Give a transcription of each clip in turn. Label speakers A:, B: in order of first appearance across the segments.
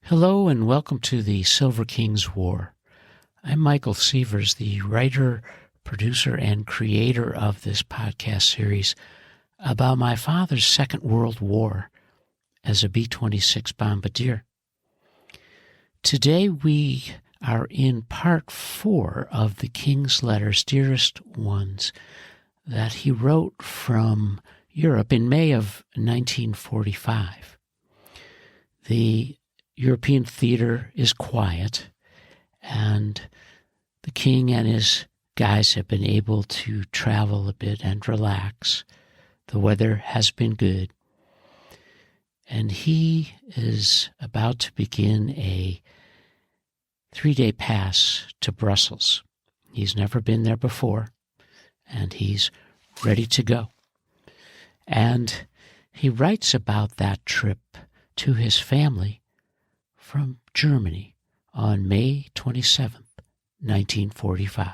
A: Hello and welcome to the Silver King's War. I'm Michael Sievers, the writer, producer, and creator of this podcast series about my father's Second World War as a B-26 bombardier. Today we are in part 4 of the King's letters, Dearest Ones, that he wrote from Europe in May of 1945. The European theater is quiet, and the king and his guys have been able to travel a bit and relax. The weather has been good, and he is about to begin a 3-day pass to Brussels. He's never been there before, and he's ready to go. And he writes about that trip to his family from Germany on May 27th, 1945.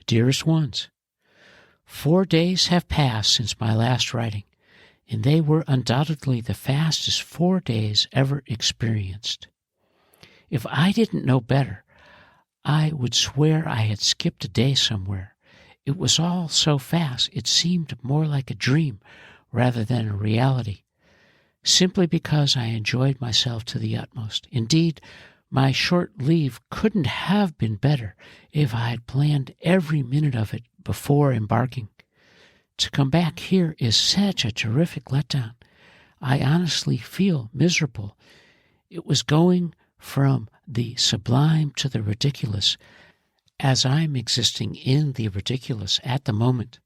A: Dearest Ones, 4 days have passed since my last writing, and they were undoubtedly the fastest 4 days ever experienced. If I didn't know better, I would swear I had skipped a day somewhere. It was all so fast, it seemed more like a dream rather than a reality, simply because I enjoyed myself to the utmost. Indeed, my short leave couldn't have been better if I had planned every minute of it before embarking. To come back here is such a terrific letdown. I honestly feel miserable. It was going from the sublime to the ridiculous, as I'm existing in the ridiculous at the moment.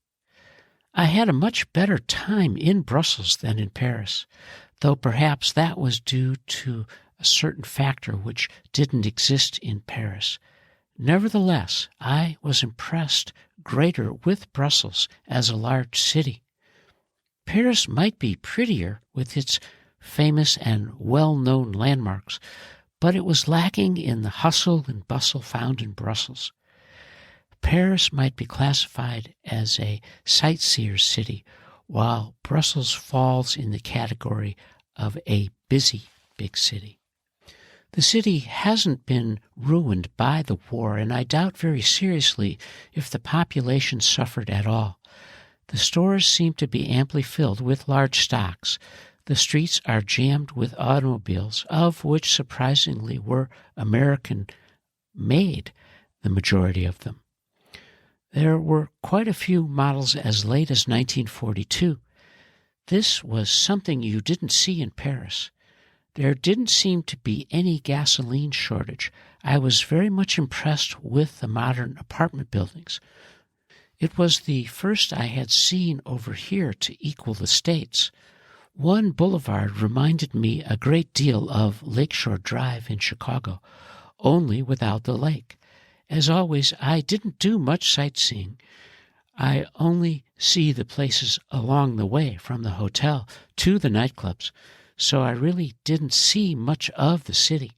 A: I had a much better time in Brussels than in Paris, though perhaps that was due to a certain factor which didn't exist in Paris. Nevertheless, I was impressed greater with Brussels as a large city. Paris might be prettier with its famous and well-known landmarks, but it was lacking in the hustle and bustle found in Brussels. Paris might be classified as a sightseer's city, while Brussels falls in the category of a busy big city. The city hasn't been ruined by the war, and I doubt very seriously if the population suffered at all. The stores seem to be amply filled with large stocks. The streets are jammed with automobiles, of which surprisingly were American-made, the majority of them. There were quite a few models as late as 1942. This was something you didn't see in Paris. There didn't seem to be any gasoline shortage. I was very much impressed with the modern apartment buildings. It was the first I had seen over here to equal the States. One boulevard reminded me a great deal of Lakeshore Drive in Chicago, only without the lake. As always, I didn't do much sightseeing. I only see the places along the way from the hotel to the nightclubs, so I really didn't see much of the city.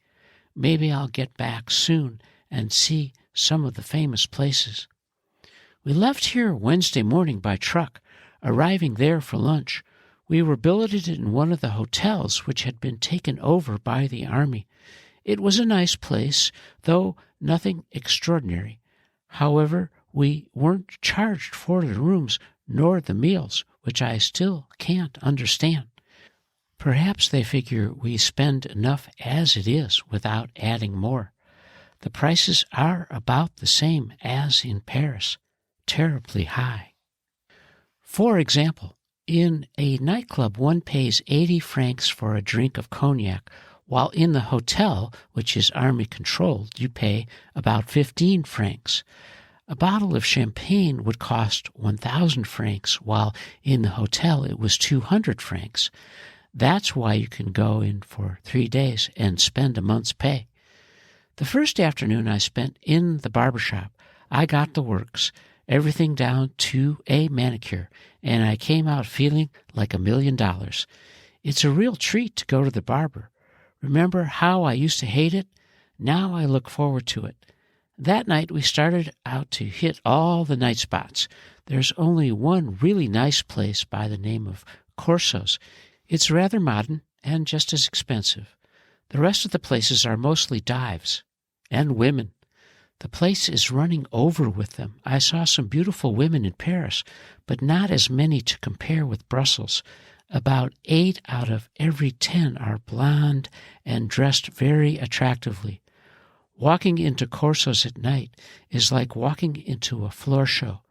A: Maybe I'll get back soon and see some of the famous places. We left here Wednesday morning by truck, arriving there for lunch. We were billeted in one of the hotels which had been taken over by the Army. It was a nice place, though nothing extraordinary. However, we weren't charged for the rooms nor the meals, which I still can't understand. Perhaps they figure we spend enough as it is without adding more. The prices are about the same as in Paris, terribly high. For example, in a nightclub one pays 80 francs for a drink of cognac, while in the hotel, which is Army-controlled, you pay about 15 francs. A bottle of champagne would cost 1,000 francs, while in the hotel it was 200 francs. That's why you can go in for 3 days and spend a month's pay. The first afternoon I spent in the barbershop, I got the works, everything down to a manicure, and I came out feeling like $1 million. It's a real treat to go to the barber. Remember how I used to hate it? Now I look forward to it. That night we started out to hit all the night spots. There's only one really nice place by the name of Corso's. It's rather modern and just as expensive. The rest of the places are mostly dives and women. The place is running over with them. I saw some beautiful women in Paris, but not as many to compare with Brussels. About 8 out of every 10 are blonde and dressed very attractively. Walking into Corso's at night is like walking into a floor show.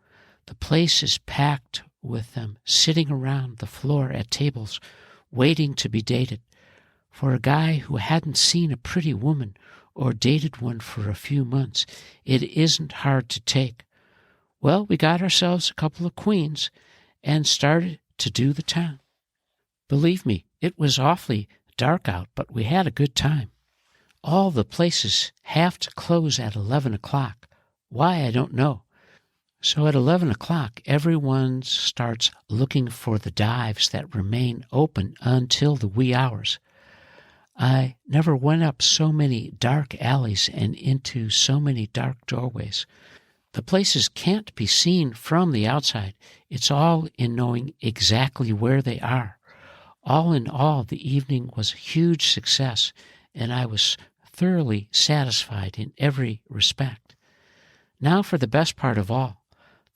A: The place is packed with them, sitting around the floor at tables, waiting to be dated. For a guy who hadn't seen a pretty woman or dated one for a few months, it isn't hard to take. Well, we got ourselves a couple of queens and started to do the town. Believe me, it was awfully dark out, but we had a good time. All the places have to close at 11 o'clock. Why, I don't know. So at 11 o'clock, everyone starts looking for the dives that remain open until the wee hours. I never went up so many dark alleys and into so many dark doorways. The places can't be seen from the outside. It's all in knowing exactly where they are. All in all, the evening was a huge success, and I was thoroughly satisfied in every respect. Now for the best part of all.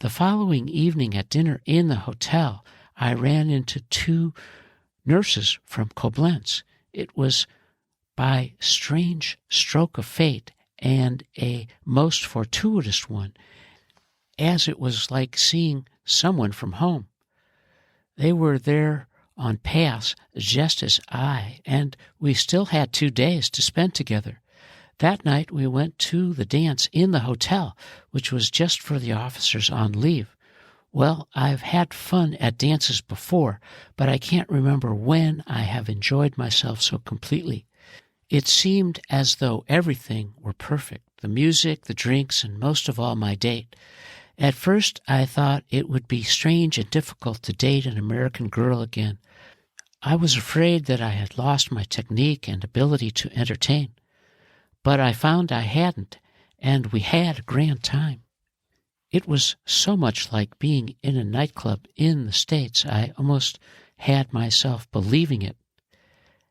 A: The following evening at dinner in the hotel, I ran into 2 nurses from Koblenz. It was by strange stroke of fate, and a most fortuitous one, as it was like seeing someone from home. They were there on pass just as and we still had 2 days to spend together. That night we went to the dance in the hotel, which was just for the officers on leave. Well, I've had fun at dances before, but I can't remember when I have enjoyed myself so completely. It seemed as though everything were perfect, the music, the drinks, and most of all my date. At first I thought it would be strange and difficult to date an American girl again. I was afraid that I had lost my technique and ability to entertain. But I found I hadn't, and we had a grand time. It was so much like being in a nightclub in the States, I almost had myself believing it.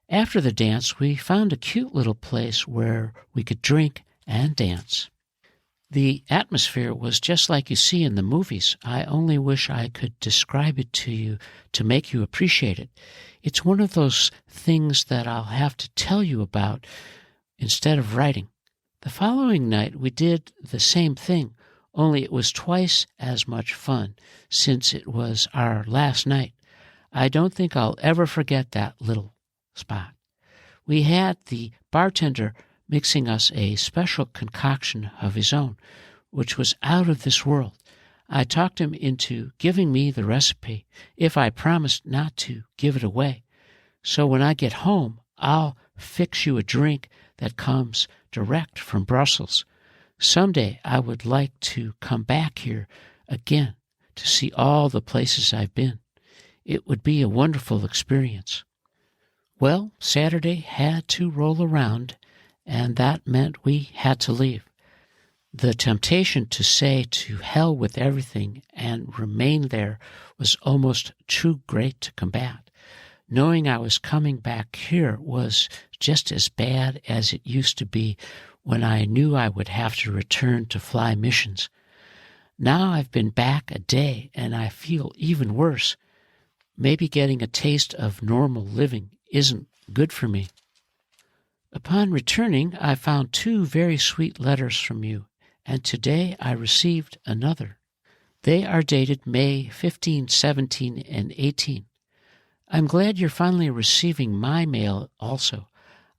A: After the dance, we found a cute little place where we could drink and dance. The atmosphere was just like you see in the movies. I only wish I could describe it to you to make you appreciate it. It's one of those things that I'll have to tell you about instead of writing. The following night we did the same thing, only it was twice as much fun, since it was our last night. I don't think I'll ever forget that little spot. We had the bartender mixing us a special concoction of his own, which was out of this world. I talked him into giving me the recipe if I promised not to give it away. So when I get home, I'll fix you a drink that comes direct from Brussels. Someday I would like to come back here again to see all the places I've been. It would be a wonderful experience. Well, Saturday had to roll around, and that meant we had to leave. The temptation to say to hell with everything and remain there was almost too great to combat. Knowing I was coming back here was just as bad as it used to be when I knew I would have to return to fly missions. Now I've been back a day and I feel even worse. Maybe getting a taste of normal living isn't good for me. Upon returning, I found 2 very sweet letters from you, and today I received another. They are dated May 15, 17, and 18. I'm glad you're finally receiving my mail also.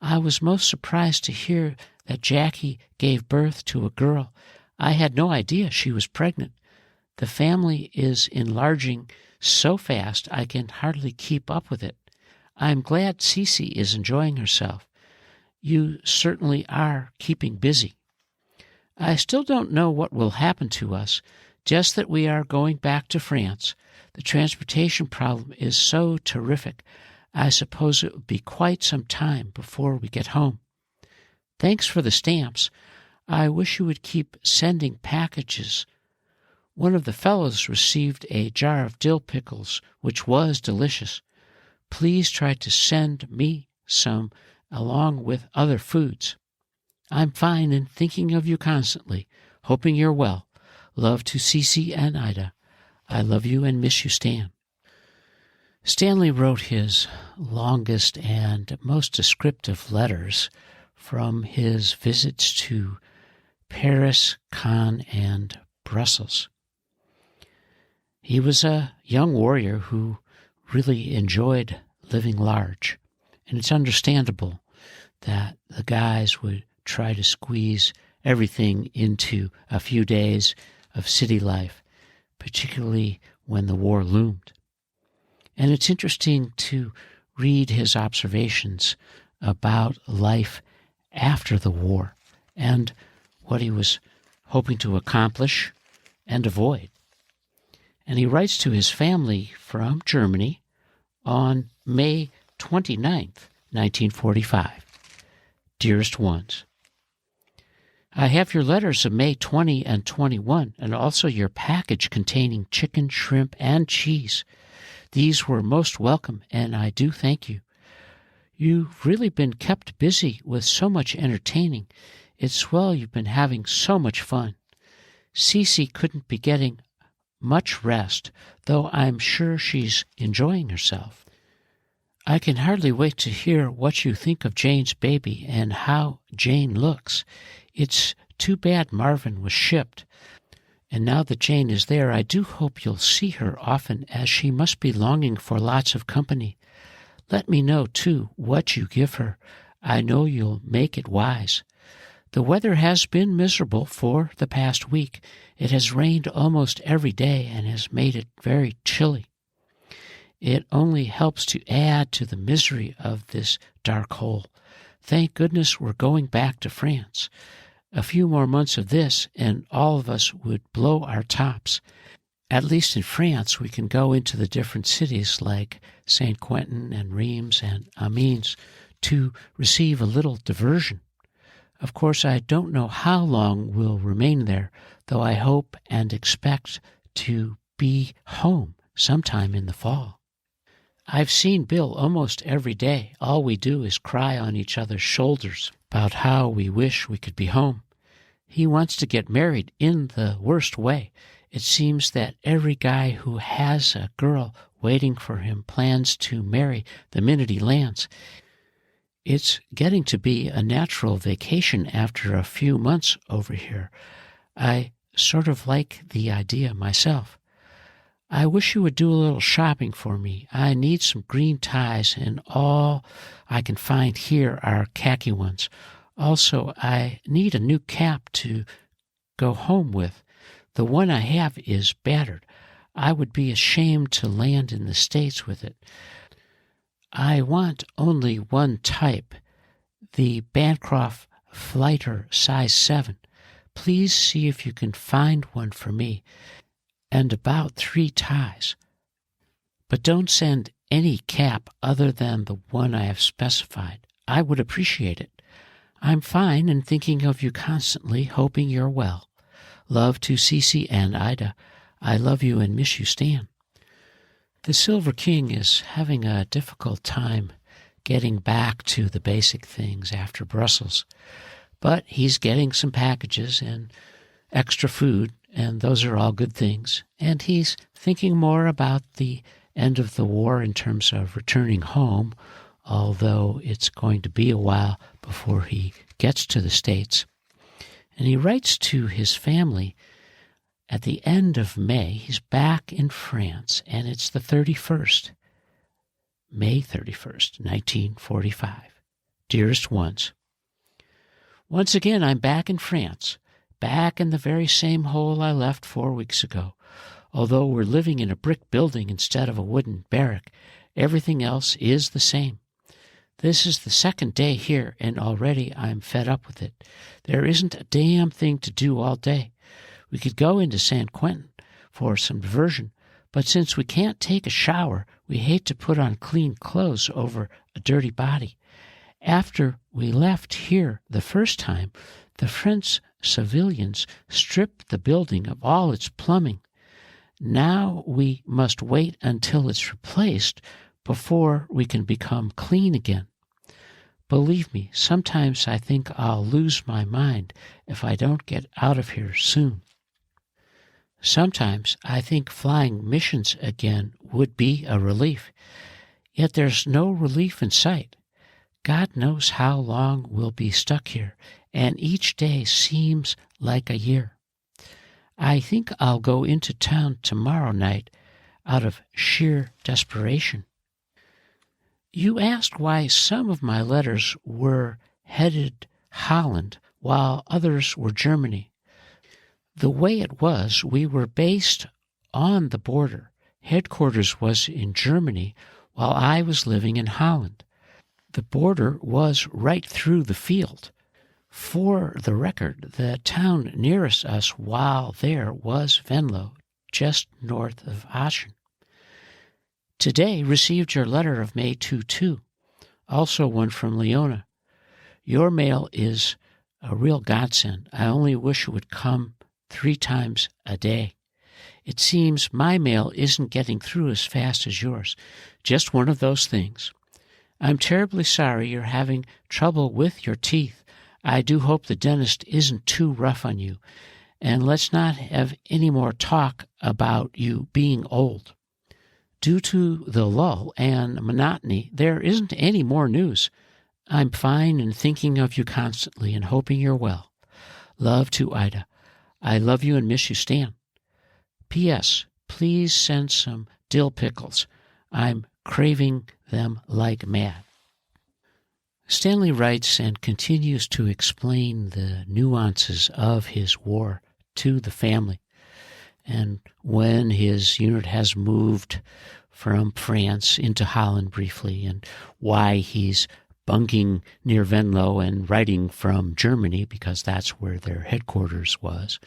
A: I was most surprised to hear that Jackie gave birth to a girl. I had no idea she was pregnant. The family is enlarging so fast I can hardly keep up with it. I'm glad Cece is enjoying herself. You certainly are keeping busy. I still don't know what will happen to us, just that we are going back to France. The transportation problem is so terrific. I suppose it will be quite some time before we get home. Thanks for the stamps. I wish you would keep sending packages. One of the fellows received a jar of dill pickles, which was delicious. Please try to send me some along with other foods. I'm fine and thinking of you constantly, hoping you're well. Love to Cece and Ida. I love you and miss you, Stan. Stanley wrote his longest and most descriptive letters from his visits to Paris, Cannes, and Brussels. He was a young warrior who really enjoyed living large, and it's understandable that the guys would try to squeeze everything into a few days of city life, particularly when the war loomed. And it's interesting to read his observations about life after the war and what he was hoping to accomplish and avoid. And he writes to his family from Germany on May 29th, 1945. Dearest Ones, I have your letters of May 20 and 21, and also your package containing chicken, shrimp, and cheese. These were most welcome, and I do thank you. You've really been kept busy with so much entertaining. It's swell you've been having so much fun. Cece couldn't be getting much rest, though I'm sure she's enjoying herself. I can hardly wait to hear what you think of Jane's baby and how Jane looks. It's too bad Marvin was shipped. And now that Jane is there, I do hope you'll see her often, as she must be longing for lots of company. Let me know, too, what you give her. I know you'll make it wise. The weather has been miserable for the past week. It has rained almost every day and has made it very chilly. It only helps to add to the misery of this dark hole. Thank goodness we're going back to France. A few more months of this, and all of us would blow our tops. At least in France, we can go into the different cities like Saint Quentin and Reims and Amiens to receive a little diversion. Of course, I don't know how long we'll remain there, though I hope and expect to be home sometime in the fall. I've seen Bill almost every day. All we do is cry on each other's shoulders about how we wish we could be home. He wants to get married in the worst way. It seems that every guy who has a girl waiting for him plans to marry the minute he lands. It's getting to be a natural vacation after a few months over here. I sort of like the idea myself. I wish you would do a little shopping for me. I need some green ties, and all I can find here are khaki ones. Also, I need a new cap to go home with. The one I have is battered. I would be ashamed to land in the States with it. I want only one type, the Bancroft Flighter size 7. Please see if you can find one for me, and about 3 ties. But don't send any cap other than the one I have specified. I would appreciate it. I'm fine and thinking of you constantly, hoping you're well. Love to Cece and Ida. I love you and miss you, Stan. The Silver King is having a difficult time getting back to the basic things after Brussels, but he's getting some packages and extra food, and those are all good things. And he's thinking more about the end of the war in terms of returning home, although it's going to be a while before he gets to the States. And he writes to his family at the end of May. He's back in France, and it's the 31st, May 31st, 1945. Dearest Ones, once again I'm back in France, back in the very same hole I left 4 weeks ago. Although we're living in a brick building instead of a wooden barrack, everything else is the same. This is the second day here, and already I'm fed up with it. There isn't a damn thing to do all day. We could go into San Quentin for some diversion, but since we can't take a shower, we hate to put on clean clothes over a dirty body. After we left here the first time, the French civilians stripped the building of all its plumbing. Now we must wait until it's replaced before we can become clean again. Believe me, sometimes I think I'll lose my mind if I don't get out of here soon. Sometimes I think flying missions again would be a relief, yet there's no relief in sight. God knows how long we'll be stuck here, and each day seems like a year. I think I'll go into town tomorrow night out of sheer desperation. You asked why some of my letters were headed Holland while others were Germany. The way it was, we were based on the border. Headquarters was in Germany while I was living in Holland. The border was right through the field. For the record, the town nearest us while there was Venlo, just north of Aachen. Today received your letter of May 2-2, also one from Leona. Your mail is a real godsend. I only wish it would come 3 times a day. It seems my mail isn't getting through as fast as yours. Just one of those things. I'm terribly sorry you're having trouble with your teeth. I do hope the dentist isn't too rough on you. And let's not have any more talk about you being old. Due to the lull and monotony, there isn't any more news. I'm fine and thinking of you constantly and hoping you're well. Love to Ida. I love you and miss you, Stan. P.S. Please send some dill pickles. I'm craving them like mad. Stanley writes and continues to explain the nuances of his war to the family. And when his unit has moved from France into Holland briefly, and why he's bunking near Venlo and writing from Germany because that's where their headquarters was.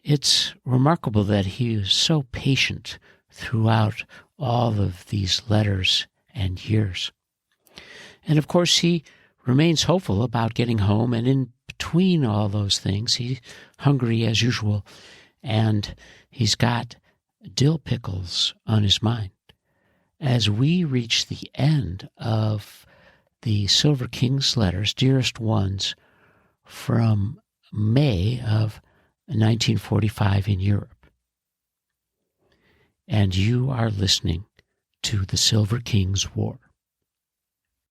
A: It's remarkable that he is so patient throughout all of these letters and years. And of course, he remains hopeful about getting home, and in between all those things, he's hungry as usual, and he's got dill pickles on his mind. As we reach the end of the Silver King's letters, Dearest Ones, from May of 1945 in Europe. And you are listening to the Silver King's War.